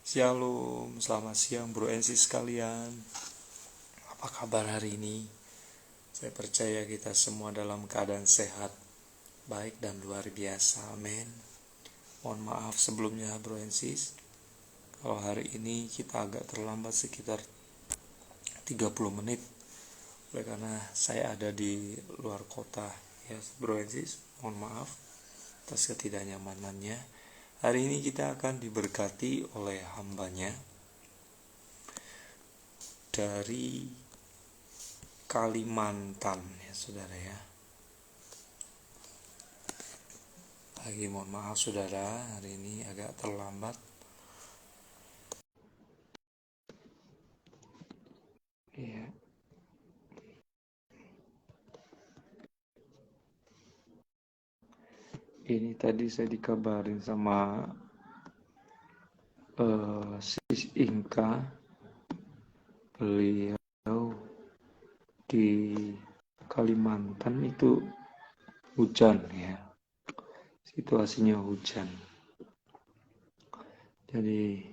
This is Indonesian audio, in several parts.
Shalom, selamat siang bro NC sekalian. Apa kabar hari ini? Saya percaya kita semua dalam keadaan sehat, baik dan luar biasa, amin. Mohon maaf sebelumnya bro NC, kalau hari ini kita agak terlambat sekitar 30 menit, oleh karena saya ada di luar kota ya bro NC, mohon maaf atas ketidaknyamanannya. Hari ini kita akan diberkati oleh hambanya dari Kalimantan ya saudara ya. Lagi mohon maaf saudara, hari ini agak terlambat. Iya. Ini tadi saya dikabarin sama Sis Inka, beliau di Kalimantan itu hujan ya, situasinya hujan. Jadi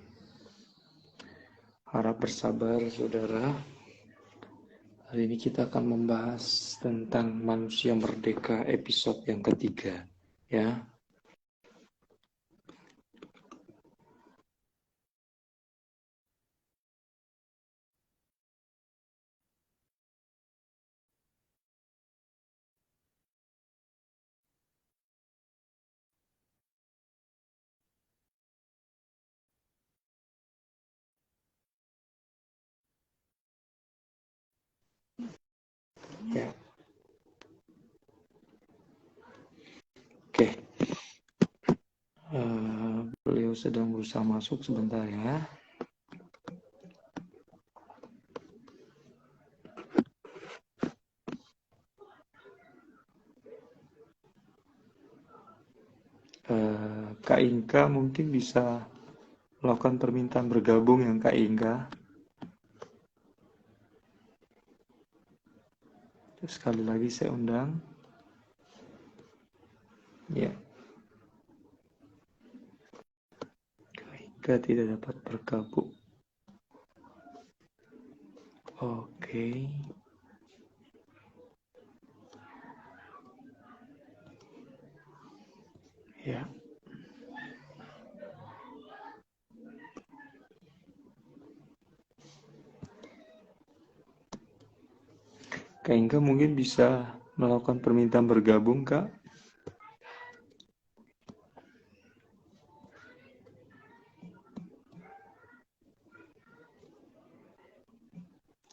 harap bersabar saudara. Hari ini kita akan membahas tentang manusia merdeka episode yang ketiga ya. Ya. Oke. Beliau sedang berusaha masuk sebentar ya. Kak Inka mungkin bisa melakukan permintaan bergabung yang Kak Inka. Sekali lagi saya undang. Ya. Kak Inka tidak dapat bergabung. Oke. Ya. Kak Inka mungkin bisa melakukan permintaan bergabung, Kak.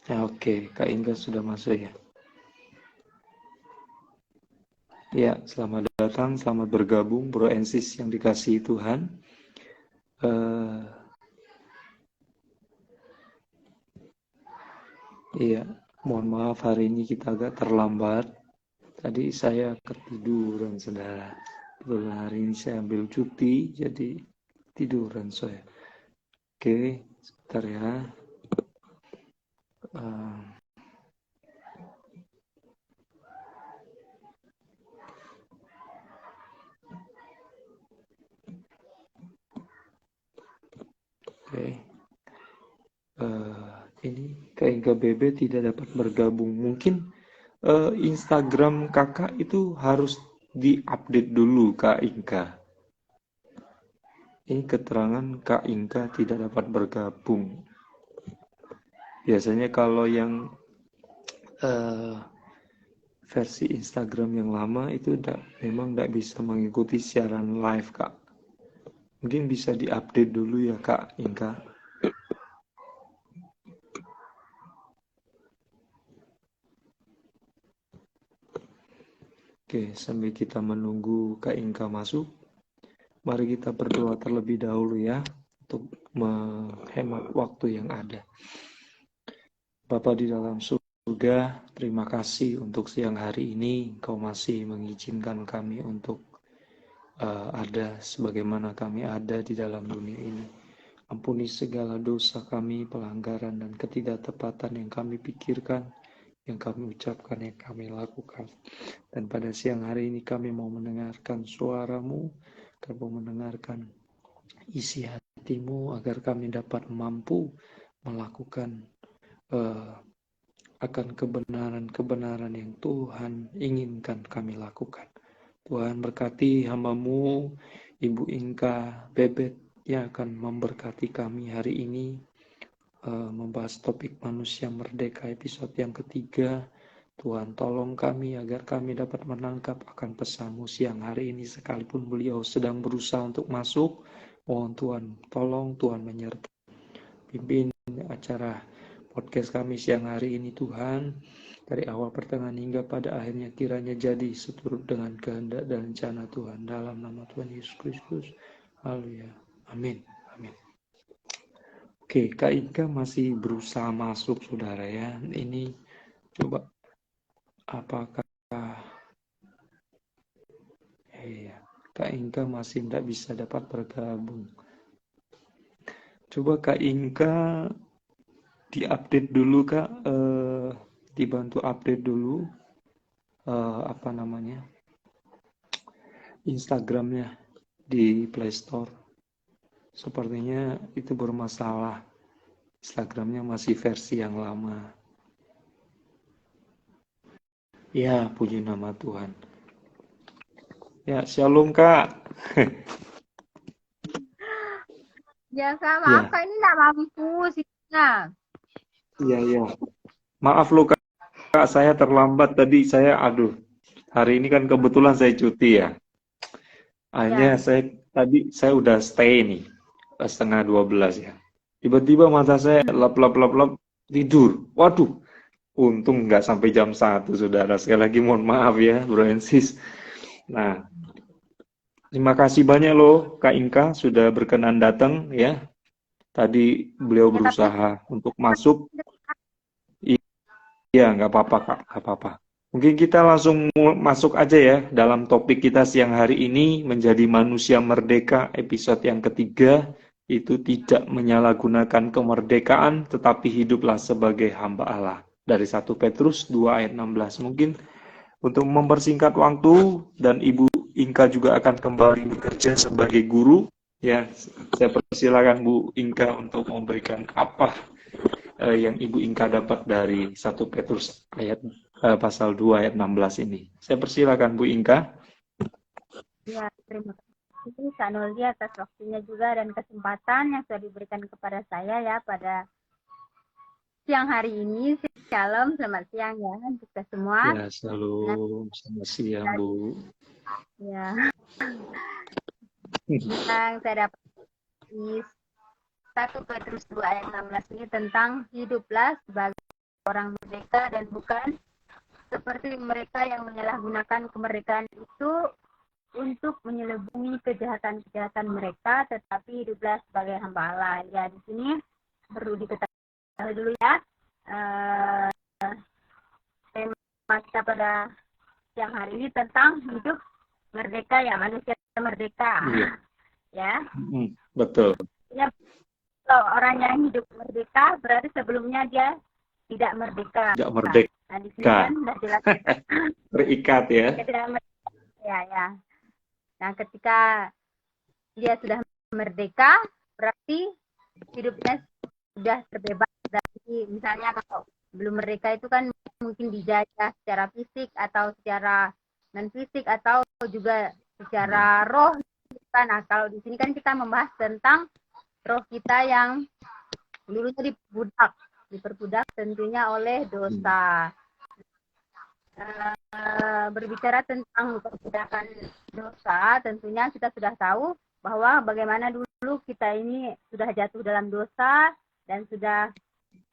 Ya, oke, Kak Inka sudah masuk ya. Ya, selamat datang, selamat bergabung, Bro Ensis yang dikasihi Tuhan. Iya, mohon maaf hari ini kita agak terlambat. Tadi saya ketiduran, saudara. Betul, hari ini saya ambil cuti, jadi tiduran saya. Oke, sebentar ya. Oke. Ini KNKBB tidak dapat bergabung. Mungkin Instagram kakak itu harus diupdate dulu, Kak Inka. Ini keterangan Kak Inka tidak dapat bergabung. Biasanya kalau yang versi Instagram yang lama itu memang tidak bisa mengikuti siaran live, Kak. Mungkin bisa diupdate dulu ya, Kak Inka. Oke, sambil kita menunggu Kak Inka masuk, mari kita berdoa terlebih dahulu ya, untuk menghemat waktu yang ada. Bapa di dalam surga, terima kasih untuk siang hari ini, Engkau masih mengizinkan kami untuk ada sebagaimana kami ada di dalam dunia ini. Ampuni segala dosa kami, pelanggaran dan ketidaktepatan yang kami pikirkan, yang kami ucapkan, yang kami lakukan. Dan pada siang hari ini kami mau mendengarkan suara-Mu, kami mau mendengarkan isi hatimu agar kami dapat mampu melakukan akan kebenaran-kebenaran yang Tuhan inginkan kami lakukan. Tuhan berkati hamba-Mu, Ibu Inka Bebet, yang akan memberkati kami hari ini, membahas topik manusia merdeka episode yang ketiga. Tuhan tolong kami agar kami dapat menangkap akan pesan-Mu siang hari ini, sekalipun beliau sedang berusaha untuk masuk. Mohon Tuhan tolong, Tuhan menyertai pimpin acara podcast kami siang hari ini Tuhan, dari awal pertengahan hingga pada akhirnya kiranya jadi seturut dengan kehendak dan rencana Tuhan, dalam nama Tuhan Yesus Kristus. Haleluya. Amin. Amin. Oke, Kak Ika masih berusaha masuk saudara ya. Ini coba apakah Kak Inka masih tidak bisa dapat bergabung. Coba Kak Inka diupdate dulu Kak, dibantu update dulu apa namanya Instagramnya di Play Store. Sepertinya itu bermasalah. Instagramnya masih versi yang lama. Ya, puji nama Tuhan. Ya, shalom Kak. Ya, Kak, maaf Kak, ini nggak mampu sinyalnya. Iya. Maaf loh Kak, saya terlambat tadi. Hari ini kan kebetulan saya cuti ya. Akhirnya saya udah stay nih, 11:30 ya. Tiba-tiba mata saya lap tidur. Waduh, untung nggak sampai jam 1, saudara. Sekali lagi mohon maaf ya, Bro and Sis. Nah, terima kasih banyak loh Kak Inka sudah berkenan datang ya. Tadi beliau berusaha untuk masuk. Iya, nggak apa-apa Kak, nggak apa-apa. Mungkin kita langsung masuk aja ya dalam topik kita siang hari ini, menjadi manusia merdeka episode yang ketiga, itu tidak menyalahgunakan kemerdekaan tetapi hiduplah sebagai hamba Allah. Dari 1 Petrus 2 ayat 16. Mungkin untuk mempersingkat waktu dan Ibu Inka juga akan kembali bekerja sebagai guru. Ya, saya persilakan Bu Inka untuk memberikan apa yang Ibu Inka dapat dari 1 Petrus pasal 2 ayat 16 ini. Saya persilakan Bu Inka. Ya, terima kasih Kak Noldi atas waktunya juga dan kesempatan yang sudah diberikan kepada saya ya pada siang hari ini. Shalom, selamat siang ya untuk kita semua. Ya, selamat siang Bu. Ya, yang saya dapat di 1 Petrus 2 ayat 16 ini tentang hiduplah sebagai orang merdeka dan bukan seperti mereka yang menyalahgunakan kemerdekaan itu untuk menyelubungi kejahatan-kejahatan mereka, tetapi hiduplah sebagai hamba Allah. Ya, di sini perlu diketahui dulu ya, tema kita pada siang hari ini tentang hidup merdeka ya, manusia merdeka. Iya. Ya. Betul. Ya, kalau orang yang hidup merdeka berarti sebelumnya dia tidak merdeka. Tidak merdeka. Nah, di sini kan sudah jelas. Terikat ya. Ya. Nah, ketika dia sudah merdeka, berarti hidupnya sudah terbebas dari, misalnya kalau belum merdeka itu kan mungkin dijajah secara fisik atau secara non fisik atau juga secara roh. Nah, kalau di sini kan kita membahas tentang roh kita yang dulunya diperbudak tentunya oleh dosa. Berbicara tentang perbudakan dosa, tentunya kita sudah tahu bahwa bagaimana dulu kita ini sudah jatuh dalam dosa dan sudah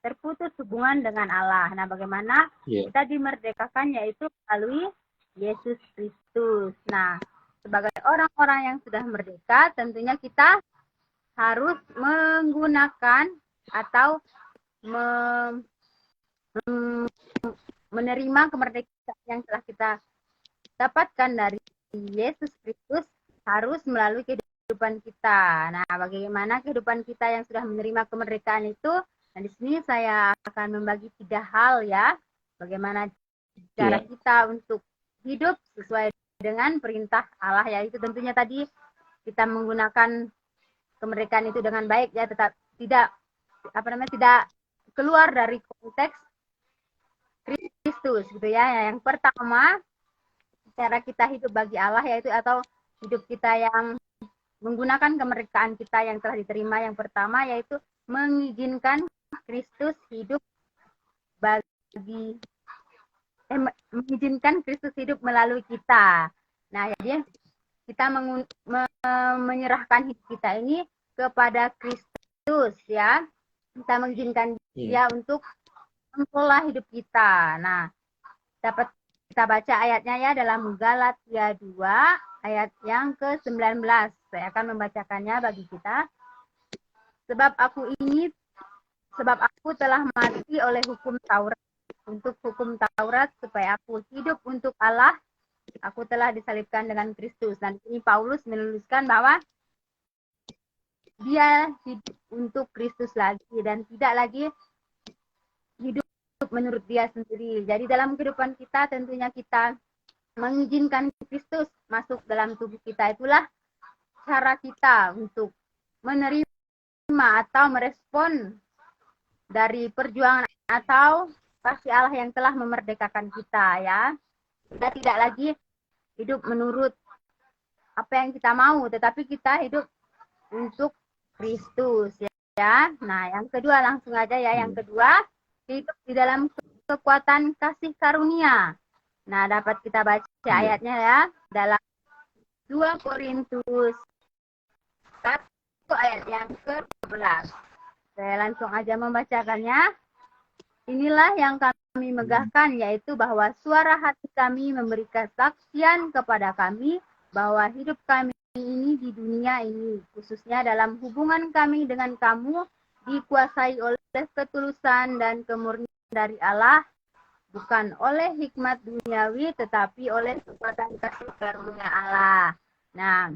terputus hubungan dengan Allah. Nah, bagaimana kita dimerdekakan yaitu melalui Yesus Kristus. Nah, sebagai orang-orang yang sudah merdeka, tentunya kita harus menggunakan atau menerima kemerdekaan yang telah kita dapatkan dari Yesus Kristus harus melalui kehidupan kita. Nah, bagaimana kehidupan kita yang sudah menerima kemerdekaan itu? Nah, di sini saya akan membagi 3 hal ya. Bagaimana cara kita untuk hidup sesuai dengan perintah Allah, yaitu tentunya tadi kita menggunakan kemerdekaan itu dengan baik ya, tetap tidak tidak keluar dari konteks Kristus gitu ya. Yang pertama, cara kita hidup bagi Allah yaitu atau hidup kita yang menggunakan kemerdekaan kita yang telah diterima, yang pertama yaitu mengizinkan Kristus hidup mengizinkan Kristus hidup melalui kita. Nah, jadi kita menyerahkan hidup kita ini kepada Kristus ya. Kita mengizinkan dia untuk mengelola hidup kita. Nah, dapat kita baca ayatnya ya dalam Galatia 2 ayat yang ke-19. Saya akan membacakannya bagi kita. Sebab aku telah mati oleh hukum Taurat, untuk hukum Taurat supaya aku hidup untuk Allah. Aku telah disalibkan dengan Kristus. Dan ini Paulus menuliskan bahwa dia hidup untuk Kristus lagi dan tidak lagi hidup menurut dia sendiri. Jadi dalam kehidupan kita tentunya kita mengizinkan Kristus masuk dalam tubuh kita. Itulah cara kita untuk menerima atau merespon dari perjuangan atau kasih Allah yang telah memerdekakan kita ya. Kita tidak lagi hidup menurut apa yang kita mau, tetapi kita hidup untuk Kristus ya. Nah, yang kedua langsung aja ya. Yang kedua, hidup di dalam kekuatan kasih karunia. Nah, dapat kita baca ayatnya ya dalam 2 Korintus 1 ayat yang ke-12. Saya langsung aja membacakannya. Inilah yang kami megahkan, yaitu bahwa suara hati kami memberi kesaksian kepada kami bahwa hidup kami ini di dunia ini, khususnya dalam hubungan kami dengan kamu, dikuasai oleh ketulusan dan kemurnian dari Allah, bukan oleh hikmat duniawi, tetapi oleh kekuatan kasih karunia Allah. Nah,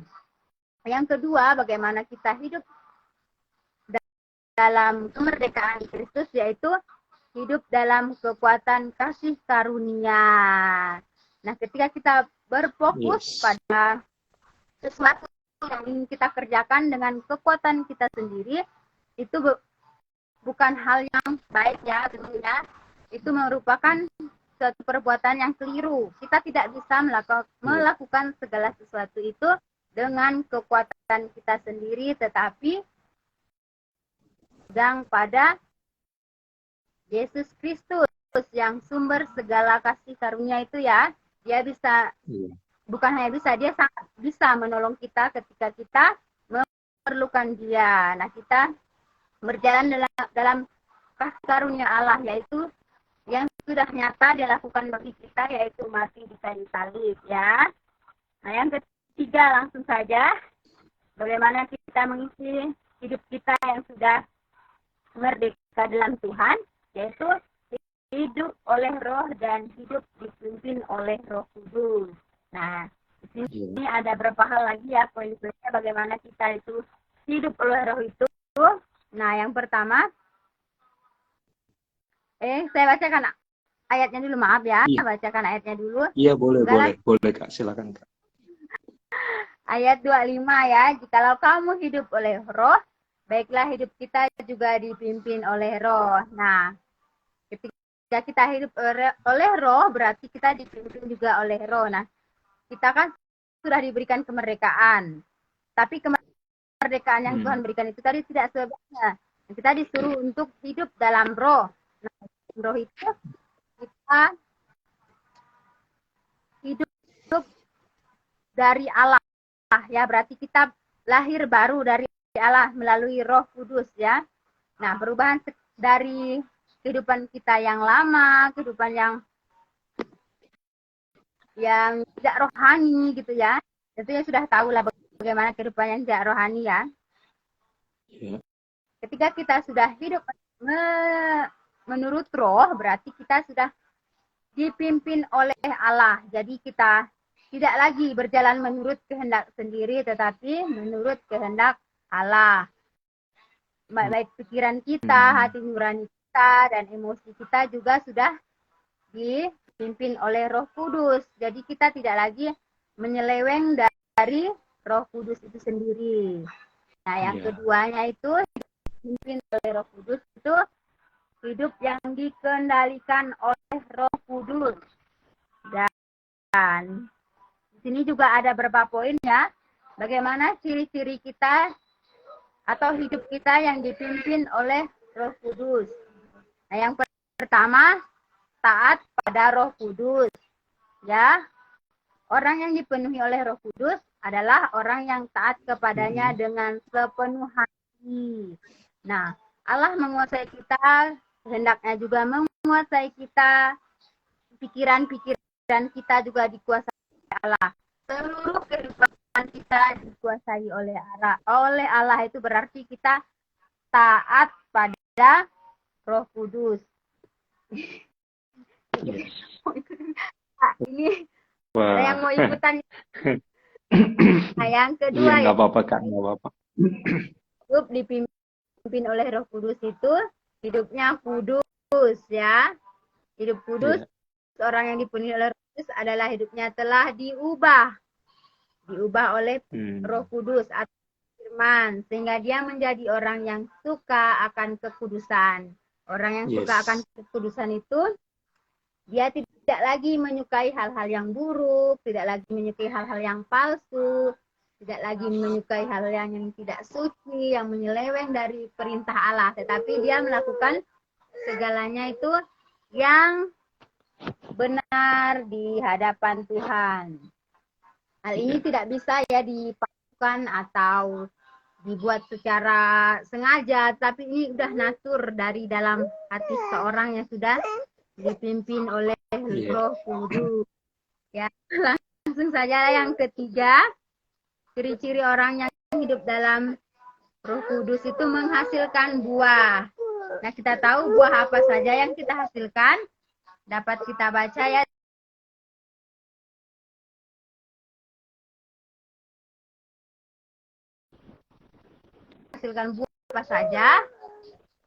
yang kedua, bagaimana kita hidup dalam kemerdekaan Kristus, yaitu hidup dalam kekuatan kasih karunia. Nah, ketika kita berfokus pada sesuatu yang ingin kita kerjakan dengan kekuatan kita sendiri, itu bukan hal yang baik ya tentunya. Itu merupakan suatu perbuatan yang keliru. Kita tidak bisa melakukan segala sesuatu itu dengan kekuatan kita sendiri, tetapi sedang pada Yesus Kristus yang sumber segala kasih karunia itu ya. Dia bisa, bukan hanya bisa, dia sangat bisa menolong kita ketika kita memerlukan dia. Nah, kita berjalan dalam kasih karunia Allah, yaitu yang sudah nyata dilakukan bagi kita, yaitu mati di kayu salib ya. Nah, yang ketiga langsung saja, bagaimana kita mengisi hidup kita yang sudah merdeka dalam Tuhan, yaitu hidup oleh Roh dan hidup dipimpin oleh Roh Kudus. Nah, di sini ada beberapa hal lagi ya, poin-poinnya bagaimana kita itu hidup oleh Roh itu. Nah, yang pertama, saya bacakan ayatnya dulu, maaf ya, bacakan ayatnya dulu. Iya, boleh Kak, silakan Kak. Ayat 25 ya, jikalau kamu hidup oleh Roh, baiklah hidup kita juga dipimpin oleh Roh. Nah, ketika kita hidup oleh Roh, berarti kita dipimpin juga oleh Roh. Nah, kita kan sudah diberikan kemerdekaan. Tapi kemerdekaan yang Tuhan berikan itu tadi tidak sebabnya. Kita disuruh untuk hidup dalam Roh. Nah, Roh itu kita hidup dari Allah. Ya, berarti kita lahir baru dari Allah melalui Roh Kudus ya. Nah, perubahan dari kehidupan kita yang lama, kehidupan yang tidak rohani gitu ya. Tentunya sudah tahu lah bagaimana kehidupan yang tidak rohani ya. Ketika kita sudah hidup menurut Roh, berarti kita sudah dipimpin oleh Allah. Jadi kita tidak lagi berjalan menurut kehendak sendiri, tetapi menurut kehendak Allah. Baik pikiran kita, hati nurani kita, dan emosi kita juga sudah dipimpin oleh Roh Kudus. Jadi kita tidak lagi menyeleweng dari Roh Kudus itu sendiri. Nah, yang Iya. keduanya itu dipimpin oleh Roh Kudus itu hidup yang dikendalikan oleh Roh Kudus. Dan di sini juga ada beberapa poin ya. Bagaimana ciri-ciri kita atau hidup kita yang dipimpin oleh Roh Kudus. Nah, yang pertama, taat pada Roh Kudus. Ya, orang yang dipenuhi oleh Roh Kudus adalah orang yang taat kepadanya dengan sepenuh hati. Nah, Allah menguasai kita, hendaknya juga menguasai kita, pikiran-pikiran kita juga dikuasai Allah. Seluruh kehidupan kita dikuasai oleh Allah. Oleh Allah itu berarti kita taat pada Roh Kudus. Yes. Ini Wah. ada yang mau ikutan. Nah, yang Iya, kedua nggak apa-apa, Kak, nggak apa-apa. hidup dipimpin oleh Roh Kudus itu hidupnya kudus ya. Hidup kudus, Iya. orang yang dipenuhi oleh Roh Kudus adalah hidupnya telah diubah oleh Roh Kudus atau firman, sehingga dia menjadi orang yang suka akan kekudusan. Orang yang suka akan kekudusan itu dia tidak lagi menyukai hal-hal yang buruk, tidak lagi menyukai hal-hal yang palsu, tidak lagi menyukai hal yang tidak suci, yang menyeleweng dari perintah Allah, tetapi dia melakukan segalanya itu yang benar di hadapan Tuhan. Hal ini tidak bisa ya dipaksakan atau dibuat secara sengaja, tapi ini udah natur dari dalam hati seorang yang sudah dipimpin oleh Roh Kudus. Ya, langsung saja yang ketiga, ciri-ciri orang yang hidup dalam Roh Kudus itu menghasilkan buah. Nah, kita tahu buah apa saja yang kita hasilkan. Dapat kita baca ya. Hasilkan buah apa saja.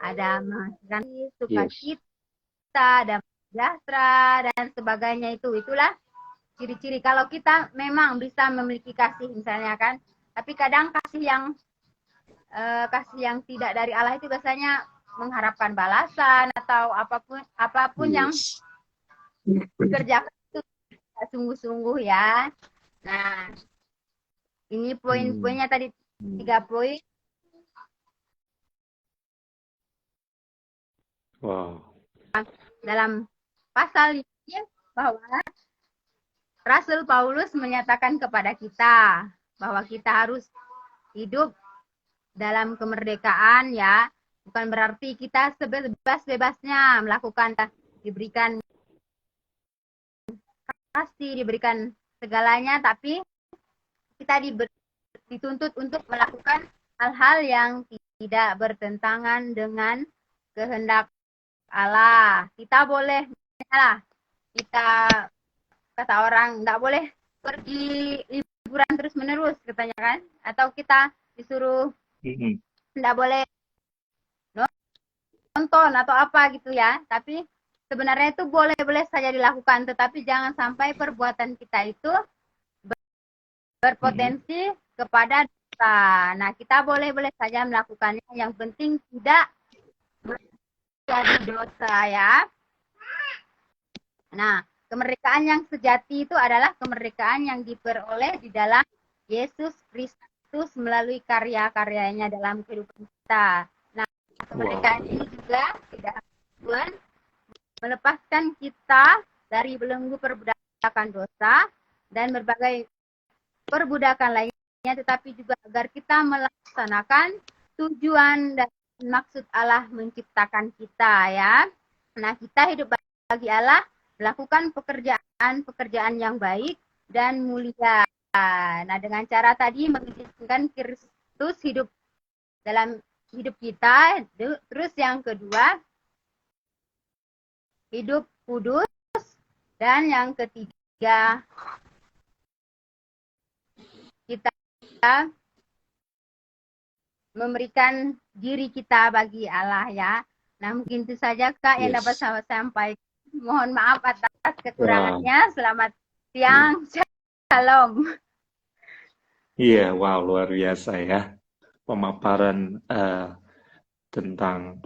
Ada menghasilkan sukacita, ada sejahtera, dan sebagainya itu. Itulah ciri-ciri. Kalau kita memang bisa memiliki kasih misalnya kan. Tapi kadang kasih yang tidak dari Allah itu biasanya mengharapkan balasan atau apapun yang dikerjakan itu sungguh-sungguh ya. Nah, ini poin-poinnya tadi 3 poin. Wow. Dalam pasal ini bahwa Rasul Paulus menyatakan kepada kita bahwa kita harus hidup dalam kemerdekaan ya. Bukan berarti kita sebebas-bebasnya melakukan, diberikan kasih, diberikan segalanya, tapi kita dituntut untuk melakukan hal-hal yang tidak bertentangan dengan kehendak Allah. Kita boleh, kita kata orang nggak boleh pergi liburan terus-menerus katanya kan, atau kita disuruh nggak boleh nonton atau apa gitu ya. Tapi sebenarnya itu boleh-boleh saja dilakukan, tetapi jangan sampai perbuatan kita itu berpotensi kepada dosa. Nah, kita boleh-boleh saja melakukannya, yang penting tidak menjadi dosa ya. Nah, kemerdekaan yang sejati itu adalah kemerdekaan yang diperoleh di dalam Yesus Kristus melalui karya-karyanya dalam kehidupan kita. Nah, kemerdekaan ini juga tidak Tuhan melepaskan kita dari belenggu perbudakan dosa dan berbagai perbudakan lainnya, tetapi juga agar kita melaksanakan tujuan dan maksud Allah menciptakan kita ya. Nah, kita hidup bagi Allah, melakukan pekerjaan yang baik dan mulia. Nah, dengan cara tadi mengizinkan Kristus hidup dalam hidup kita. Terus yang kedua, hidup kudus. Dan yang ketiga, kita memberikan diri kita bagi Allah ya. Nah, mungkin itu saja Kak yang dapat saya sampaikan. Mohon maaf atas kekurangannya. Selamat siang. Shalom. Iya, wow, luar biasa ya. pemaparan tentang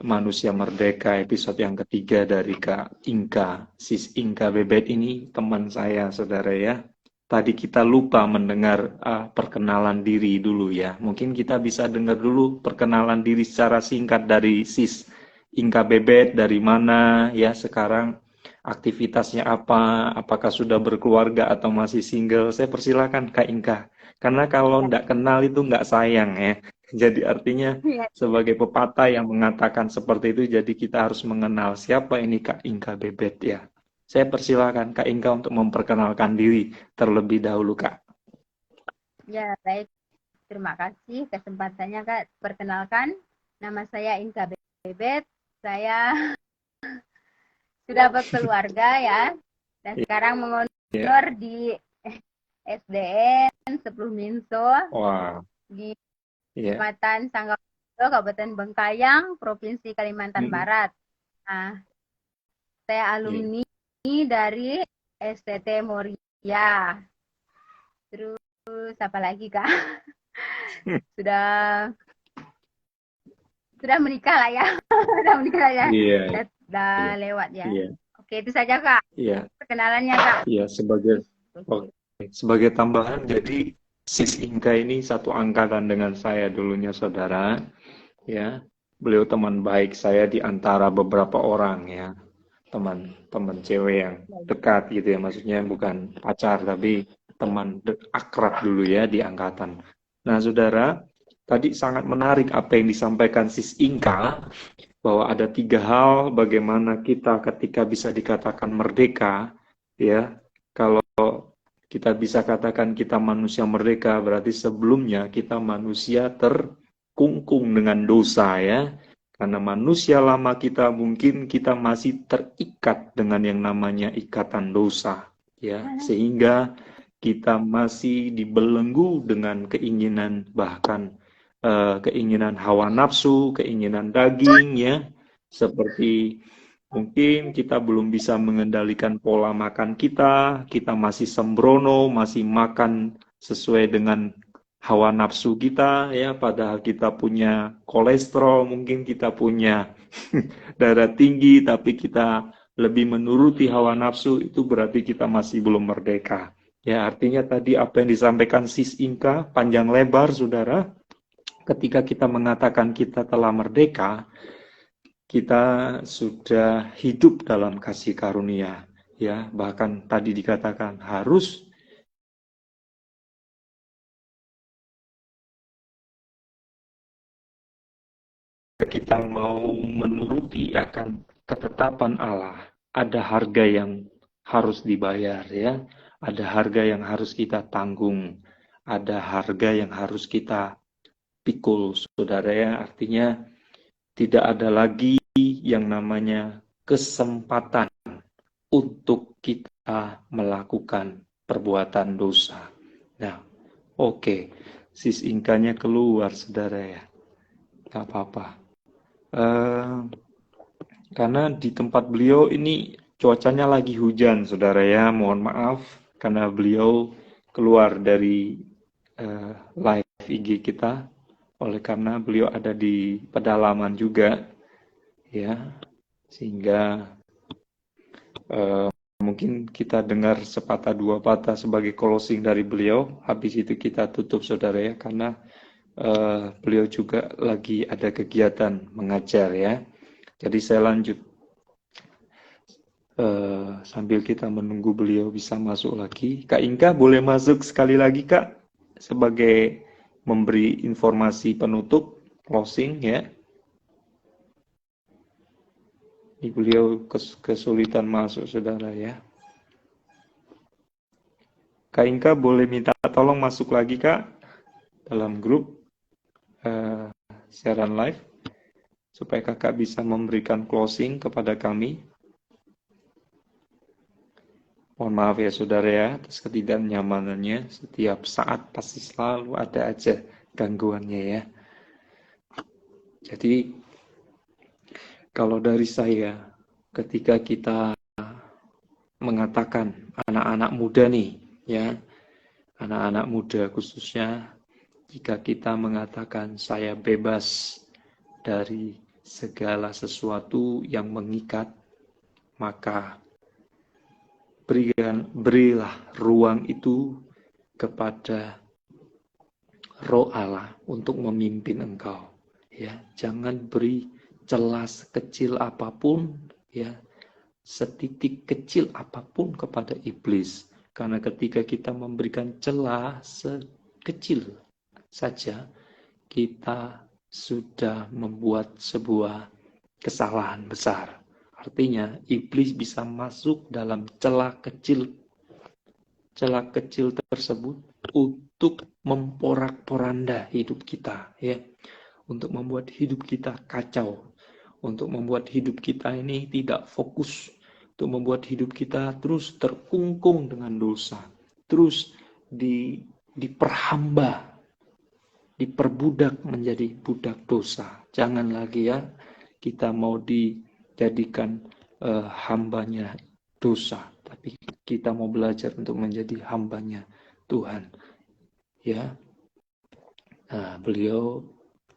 Manusia Merdeka episode yang ketiga dari Kak Inka. Sis Inka Bebet ini teman saya, saudara ya. Tadi kita lupa mendengar perkenalan diri dulu ya. Mungkin kita bisa dengar dulu perkenalan diri secara singkat dari Sis Inka Bebet, dari mana ya sekarang, aktivitasnya apa, apakah sudah berkeluarga atau masih single. Saya persilakan Kak Inka. Karena kalau nggak kenal itu nggak sayang ya. Jadi artinya Ya, sebagai pepatah yang mengatakan seperti itu, jadi kita harus mengenal siapa ini Kak Inka Bebet ya. Saya persilakan Kak Inka untuk memperkenalkan diri terlebih dahulu, Kak. ya, baik. Terima kasih kesempatannya, Kak. Perkenalkan, nama saya Inka Bebet. Saya sudah berkeluarga ya. Dan sekarang mengonor di SDN 10 Minso Wah, di iya. Kecamatan Sanggau, Kabupaten Bengkayang, Provinsi Kalimantan Barat. Nah, saya alumni dari STT Moria. Terus apa lagi, Kak? Sudah menikah lah ya. Sudah menikah lah ya. Iya, Sudah iya, lewat ya. iya, Oke, itu saja, Kak. iya, Perkenalannya, Kak. iya. Sebagai Oke. sebagai tambahan, jadi Sis Inka ini satu angkatan dengan saya dulunya, saudara. Ya, beliau teman baik saya di antara beberapa orang ya, teman-teman cewek yang dekat gitu ya, maksudnya bukan pacar tapi teman akrab dulu ya di angkatan. Nah, saudara, tadi sangat menarik apa yang disampaikan Sis Inka, bahwa ada 3 hal bagaimana kita ketika bisa dikatakan merdeka ya. Kalau kita bisa katakan kita manusia merdeka, berarti sebelumnya kita manusia terkungkung dengan dosa ya. Karena manusia lama kita mungkin kita masih terikat dengan yang namanya ikatan dosa ya, sehingga kita masih dibelenggu dengan keinginan, bahkan keinginan hawa nafsu, keinginan daging ya, seperti mungkin kita belum bisa mengendalikan pola makan kita, kita masih sembrono, masih makan sesuai dengan hawa nafsu kita ya, padahal kita punya kolesterol, mungkin kita punya darah tinggi, tapi kita lebih menuruti hawa nafsu, itu berarti kita masih belum merdeka. Ya, artinya tadi apa yang disampaikan Sis Inka panjang lebar, saudara. Ketika kita mengatakan kita telah merdeka, kita sudah hidup dalam kasih karunia. Ya, bahkan tadi dikatakan harus kita mau menuruti akan ketetapan Allah, ada harga yang harus dibayar ya, ada harga yang harus kita tanggung, ada harga yang harus kita pikul, saudara ya. Artinya tidak ada lagi yang namanya kesempatan untuk kita melakukan perbuatan dosa. Nah, oke, Sis Ingkanya keluar, saudara ya, nggak apa-apa. Karena di tempat beliau ini cuacanya lagi hujan, saudara ya. Mohon maaf karena beliau keluar dari live IG kita, oleh karena beliau ada di pedalaman juga, ya. Sehingga mungkin kita dengar sepatah dua patah sebagai closing dari beliau. Habis itu kita tutup, saudara ya, karena beliau juga lagi ada kegiatan mengajar ya. Jadi saya lanjut sambil kita menunggu beliau bisa masuk lagi. Kak Inka boleh masuk sekali lagi, Kak, sebagai memberi informasi penutup, closing ya. Ini beliau kesulitan masuk, saudara ya. Kak Inka boleh minta tolong masuk lagi, Kak, dalam grup siaran live, supaya kakak bisa memberikan closing kepada kami. Mohon maaf ya saudara ya, atas ketidaknyamanannya, setiap saat pasti selalu ada aja gangguannya ya. Jadi kalau dari saya, ketika kita mengatakan anak-anak muda nih ya, anak-anak muda khususnya, Jika kita mengatakan saya bebas dari segala sesuatu yang mengikat, maka berilah ruang itu kepada Roh Allah untuk memimpin engkau. Ya, jangan beri celah sekecil apapun, ya, setitik kecil apapun kepada iblis. Karena ketika kita memberikan celah sekecil saja, kita sudah membuat sebuah kesalahan besar. Artinya, iblis bisa masuk dalam celah kecil tersebut untuk memporak-poranda hidup kita, ya, untuk membuat hidup kita kacau, untuk membuat hidup kita ini tidak fokus, untuk membuat hidup kita terus terkungkung dengan dosa, terus diperhamba, diperbudak menjadi budak dosa. Jangan lagi ya kita mau dijadikan hambanya dosa, tapi kita mau belajar untuk menjadi hambanya Tuhan. Ya, nah, beliau,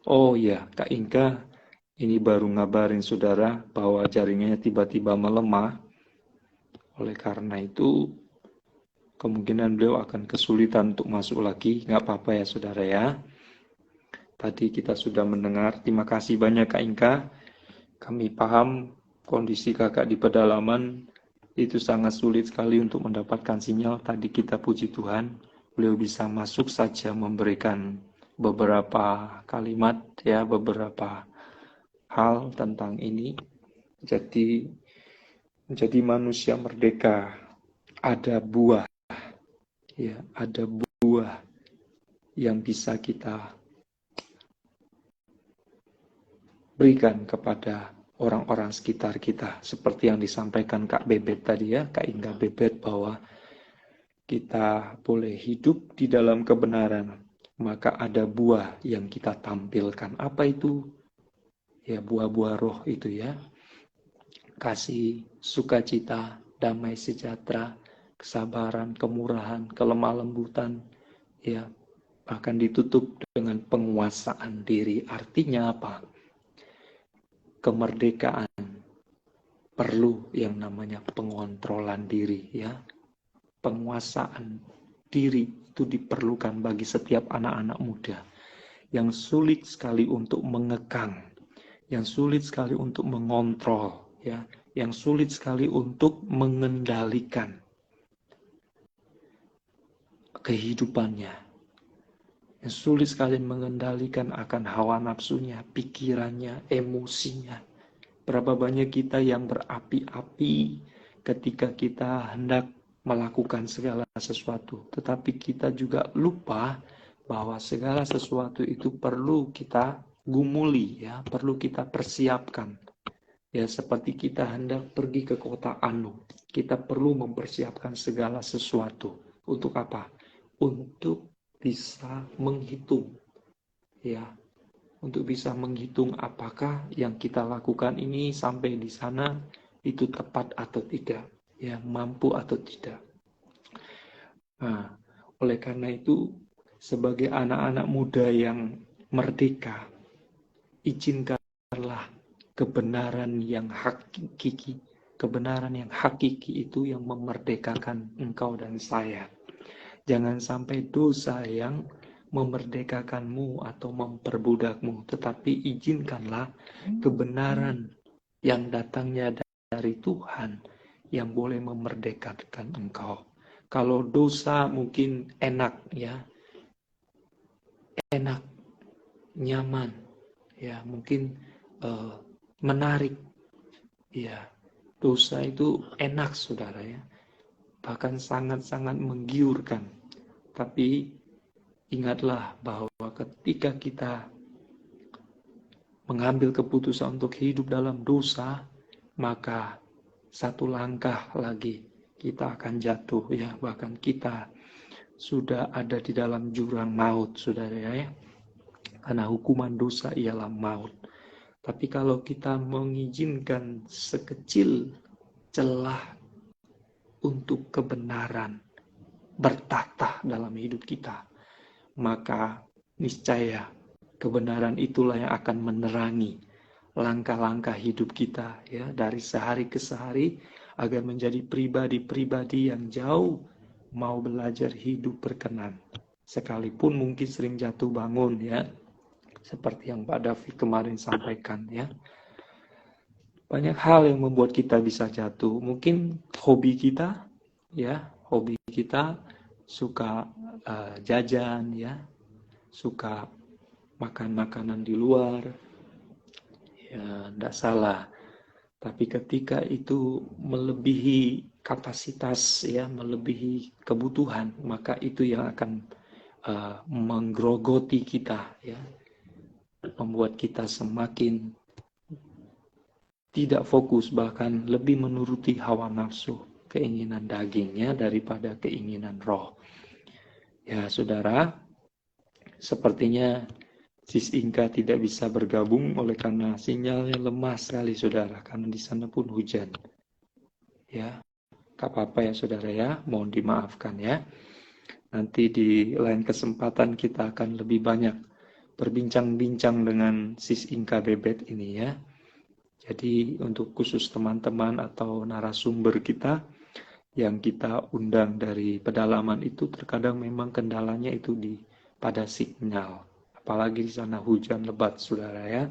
oh ya, Kak Inka, ini baru ngabarin saudara bahwa jaringannya tiba-tiba melemah. Oleh karena itu, kemungkinan beliau akan kesulitan untuk masuk lagi. Nggak apa-apa ya saudara ya. Tadi kita sudah mendengar. Terima kasih banyak Kak Inka. Kami paham kondisi kakak di pedalaman itu sangat sulit sekali untuk mendapatkan sinyal. Tadi kita puji Tuhan, beliau bisa masuk saja memberikan beberapa kalimat, ya, beberapa hal tentang ini. Jadi menjadi manusia merdeka ada buah, ya, ada buah yang bisa kita berikan kepada orang-orang sekitar kita, seperti yang disampaikan Kak Bebet tadi ya, Kak Inga Bebet, bahwa kita boleh hidup di dalam kebenaran, maka ada buah yang kita tampilkan. Apa itu? Ya, buah-buah roh itu ya. Kasih, sukacita, damai sejahtera, kesabaran, kemurahan, kelemah lembutan, ya, bahkan ditutup dengan penguasaan diri. Artinya apa? Kemerdekaan perlu yang namanya pengontrolan diri, ya. Penguasaan diri itu diperlukan bagi setiap anak-anak muda yang sulit sekali untuk mengekang, yang sulit sekali untuk mengontrol, ya, yang sulit sekali untuk mengendalikan kehidupannya, yang sulit sekali mengendalikan akan hawa nafsunya, pikirannya, emosinya. Berapa banyak kita yang berapi-api ketika kita hendak melakukan segala sesuatu, tetapi kita juga lupa bahwa segala sesuatu itu perlu kita gumuli, ya, perlu kita persiapkan. Ya, seperti kita hendak pergi ke kota Anu, kita perlu mempersiapkan segala sesuatu. Untuk apa? Untuk bisa menghitung, ya, untuk bisa menghitung apakah yang kita lakukan ini sampai di sana itu tepat atau tidak, ya, mampu atau tidak. Nah, oleh karena itu, sebagai anak-anak muda yang merdeka, izinkanlah kebenaran yang hakiki, itu yang memerdekakan engkau dan saya. Jangan sampai dosa yang memerdekakanmu atau memperbudakmu, tetapi izinkanlah kebenaran yang datangnya dari Tuhan yang boleh memerdekakan engkau. Kalau dosa mungkin enak, ya, enak, nyaman, ya, mungkin menarik, ya, dosa itu enak saudara, ya, bahkan sangat-sangat menggiurkan. Tapi ingatlah bahwa ketika kita mengambil keputusan untuk hidup dalam dosa, maka satu langkah lagi kita akan jatuh, ya, bahkan kita sudah ada di dalam jurang maut, saudara, ya, karena hukuman dosa ialah maut. Tapi kalau kita mengizinkan sekecil celah untuk kebenaran bertatah dalam hidup kita, maka niscaya kebenaran itulah yang akan menerangi langkah-langkah hidup kita ya dari sehari ke sehari agar menjadi pribadi-pribadi yang jauh mau belajar hidup berkenan. Sekalipun mungkin sering jatuh bangun ya, seperti yang Pak David kemarin sampaikan ya. Banyak hal yang membuat kita bisa jatuh. Mungkin hobi kita ya, hobi kita suka jajan ya, suka makan makanan di luar. Ya, tidak salah. Tapi ketika itu melebihi kapasitas, ya, melebihi kebutuhan, maka itu yang akan menggerogoti kita, ya, membuat kita semakin tidak fokus, bahkan lebih menuruti hawa nafsu, keinginan dagingnya daripada keinginan roh. Ya, saudara, sepertinya Sis Inka tidak bisa bergabung oleh karena sinyalnya lemah sekali, saudara, karena di sana pun hujan. Ya, gak apa-apa ya, saudara ya, mohon dimaafkan ya. Nanti di lain kesempatan kita akan lebih banyak berbincang-bincang dengan Sis Inka Bebet ini ya. Jadi untuk khusus teman-teman atau narasumber kita yang kita undang dari pedalaman itu terkadang memang kendalanya itu pada sinyal. Apalagi di sana hujan lebat, saudara ya.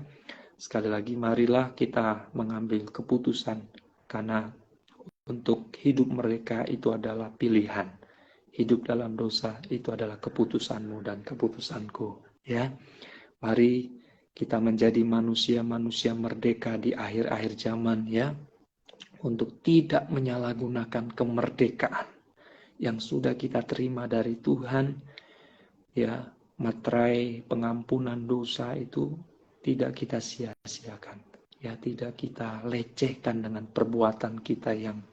Sekali lagi marilah kita mengambil keputusan karena untuk hidup mereka itu adalah pilihan. Hidup dalam dosa itu adalah keputusanmu dan keputusanku, ya. Mari kita menjadi manusia-manusia merdeka di akhir-akhir zaman ya. Untuk tidak menyalahgunakan kemerdekaan yang sudah kita terima dari Tuhan ya. Materai pengampunan dosa itu tidak kita sia-siakan. Ya, tidak kita lecehkan dengan perbuatan kita yang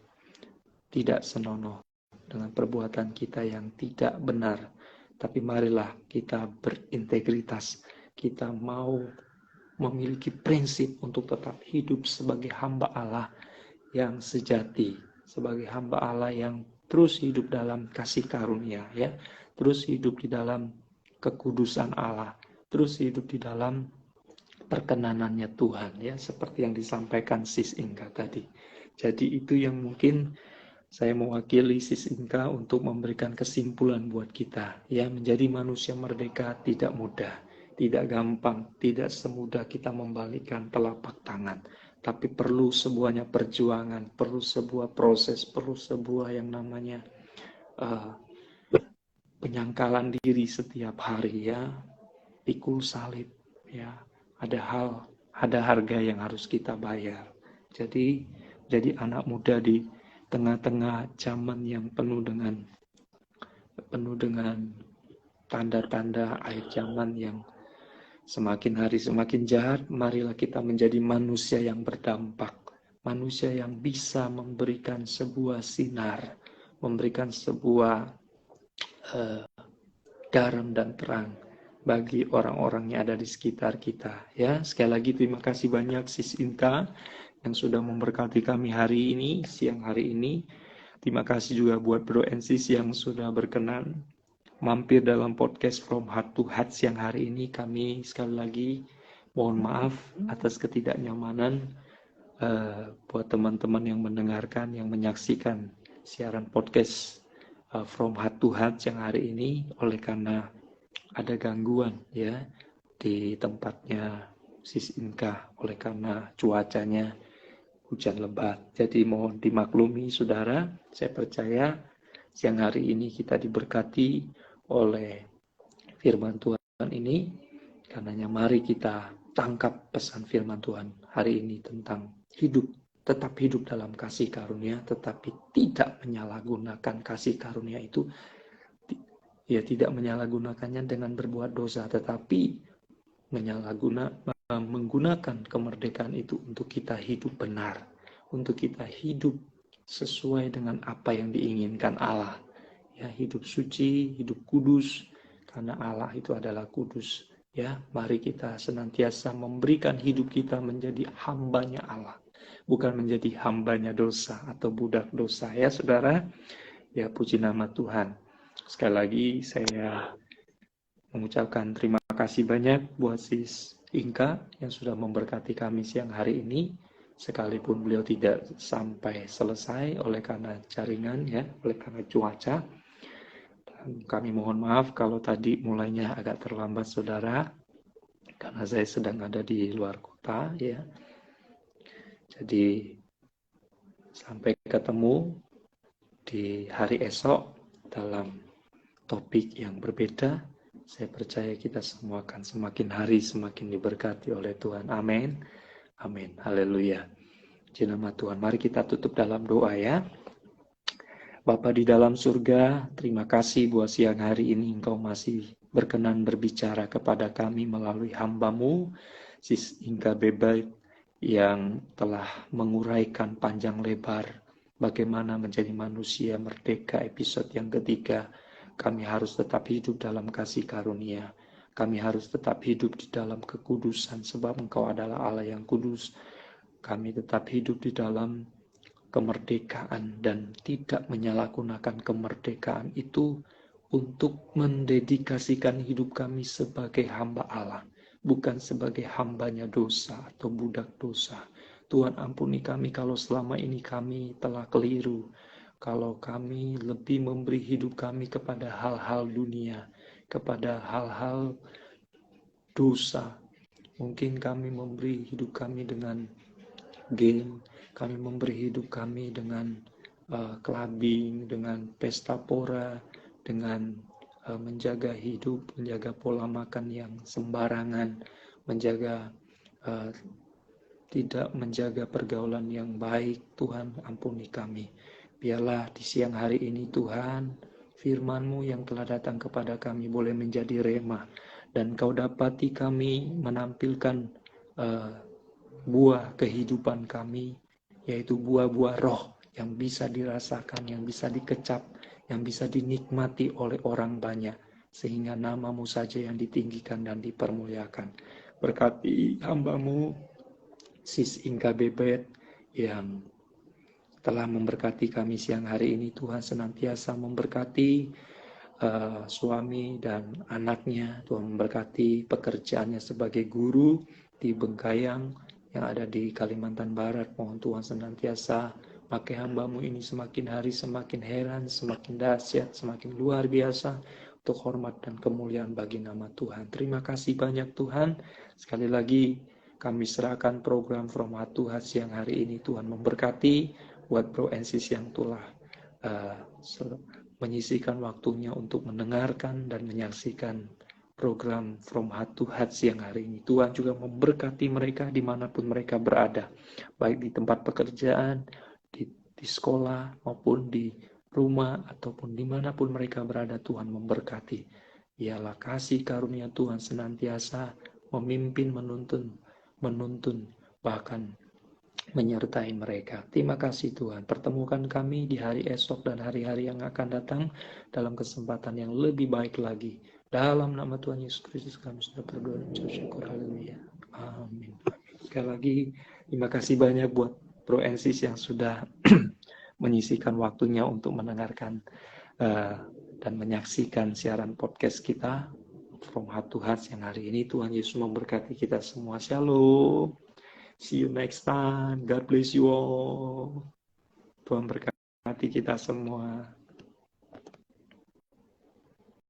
tidak senonoh, dengan perbuatan kita yang tidak benar. Tapi marilah kita berintegritas. Kita mau memiliki prinsip untuk tetap hidup sebagai hamba Allah yang sejati, sebagai hamba Allah yang terus hidup dalam kasih karunia ya, terus hidup di dalam kekudusan Allah, terus hidup di dalam perkenanannya Tuhan ya, seperti yang disampaikan Sis Inka tadi. Jadi itu yang mungkin saya mewakili Sis Inka untuk memberikan kesimpulan buat kita ya. Menjadi manusia merdeka tidak mudah, tidak gampang, tidak semudah kita membalikkan telapak tangan, tapi perlu sebuahnya perjuangan, perlu sebuah proses, perlu sebuah yang namanya penyangkalan diri setiap hari ya, pikul salib ya, ada harga yang harus kita bayar. Jadi anak muda di tengah-tengah zaman yang penuh dengan tanda-tanda akhir zaman yang semakin hari semakin jahat, marilah kita menjadi manusia yang berdampak, manusia yang bisa memberikan sebuah sinar, memberikan sebuah garam dan terang bagi orang-orang yang ada di sekitar kita. Ya, sekali lagi terima kasih banyak Sis Inka yang sudah memberkati kami hari ini, siang hari ini. Terima kasih juga buat Bro Ensis yang sudah berkenan mampir dalam podcast From Heart to Heart siang hari ini. Kami sekali lagi mohon maaf atas ketidaknyamanan buat teman-teman yang mendengarkan, yang menyaksikan siaran podcast From Heart to Heart yang hari ini, oleh karena ada gangguan ya di tempatnya Sis Inka oleh karena cuacanya hujan lebat. Jadi mohon dimaklumi saudara. Saya percaya siang hari ini kita diberkati oleh firman Tuhan ini. Karenanya mari kita tangkap pesan firman Tuhan hari ini tentang hidup, tetap hidup dalam kasih karunia, tetapi tidak menyalahgunakan kasih karunia itu, ya tidak menyalahgunakannya dengan berbuat dosa, tetapi menggunakan kemerdekaan itu untuk kita hidup benar, untuk kita hidup sesuai dengan apa yang diinginkan Allah. Ya, hidup suci, hidup kudus, karena Allah itu adalah kudus. Ya, mari kita senantiasa memberikan hidup kita menjadi hambanya Allah, bukan menjadi hambanya dosa atau budak dosa ya saudara. Ya, puji nama Tuhan. Sekali lagi saya mengucapkan terima kasih banyak buat Sis Inka yang sudah memberkati kami siang hari ini. Sekalipun beliau tidak sampai selesai oleh karena jaringan ya, oleh karena cuaca. Dan kami mohon maaf kalau tadi mulainya agak terlambat saudara, karena saya sedang ada di luar kota ya. Jadi sampai ketemu di hari esok dalam topik yang berbeda. Saya percaya kita semua akan semakin hari semakin diberkati oleh Tuhan. Amin. Amin. Haleluya. Di nama Tuhan. Mari kita tutup dalam doa ya. Bapa di dalam surga, terima kasih buat siang hari ini Engkau masih berkenan berbicara kepada kami melalui hamba-Mu, Sis Inka Bebait, yang telah menguraikan panjang lebar bagaimana menjadi manusia merdeka episode yang ketiga. Kami harus tetap hidup dalam kasih karunia. Kami harus tetap hidup di dalam kekudusan sebab Engkau adalah Allah yang kudus. Kami tetap hidup di dalam kemerdekaan dan tidak menyalahgunakan kemerdekaan itu untuk mendedikasikan hidup kami sebagai hamba Allah, bukan sebagai hambanya dosa atau budak dosa. Tuhan ampuni kami kalau selama ini kami telah keliru, kalau kami lebih memberi hidup kami kepada hal-hal dunia, kepada hal-hal dosa. Mungkin kami memberi hidup kami dengan game, kami memberi hidup kami dengan clubbing, dengan pesta pora, dengan menjaga hidup, menjaga pola makan yang sembarangan, menjaga tidak menjaga pergaulan yang baik. Tuhan ampuni kami. Biarlah di siang hari ini Tuhan, firman-Mu yang telah datang kepada kami boleh menjadi rema, dan Kau dapati kami menampilkan buah kehidupan kami, yaitu buah-buah roh yang bisa dirasakan, yang bisa dikecap, yang bisa dinikmati oleh orang banyak, sehingga nama-Mu saja yang ditinggikan dan dipermuliakan. Berkati hamba-Mu, Sis Inka Bebet, yang telah memberkati kami siang hari ini. Tuhan senantiasa memberkati suami dan anaknya. Tuhan memberkati pekerjaannya sebagai guru di Bengkayang yang ada di Kalimantan Barat. Mohon Tuhan senantiasa pakai hamba-Mu ini semakin hari semakin heran, semakin dahsyat, semakin luar biasa, untuk hormat dan kemuliaan bagi nama Tuhan. Terima kasih banyak Tuhan. Sekali lagi kami serahkan program From Heart to Heart siang hari ini. Tuhan memberkati buat Bro and Sis yang telah menyisihkan waktunya untuk mendengarkan dan menyaksikan program From Heart to Heart siang hari ini. Tuhan juga memberkati mereka dimanapun mereka berada, baik di tempat pekerjaan, di sekolah, maupun di rumah, ataupun dimanapun mereka berada. Tuhan memberkati. Ialah kasih karunia Tuhan senantiasa memimpin, menuntun, bahkan menyertai mereka. Terima kasih Tuhan. Pertemukan kami di hari esok dan hari-hari yang akan datang dalam kesempatan yang lebih baik lagi. Dalam nama Tuhan Yesus Kristus kami sudah berdoa dan bersyukur. Haleluya. Amin. Sekali lagi terima kasih banyak buat Bro and Sis yang sudah menyisihkan waktunya untuk mendengarkan dan menyaksikan siaran podcast kita From Heart to Heart yang hari ini. Tuhan Yesus memberkati kita semua. Shalom. See you next time. God bless you all. Tuhan berkati kita semua.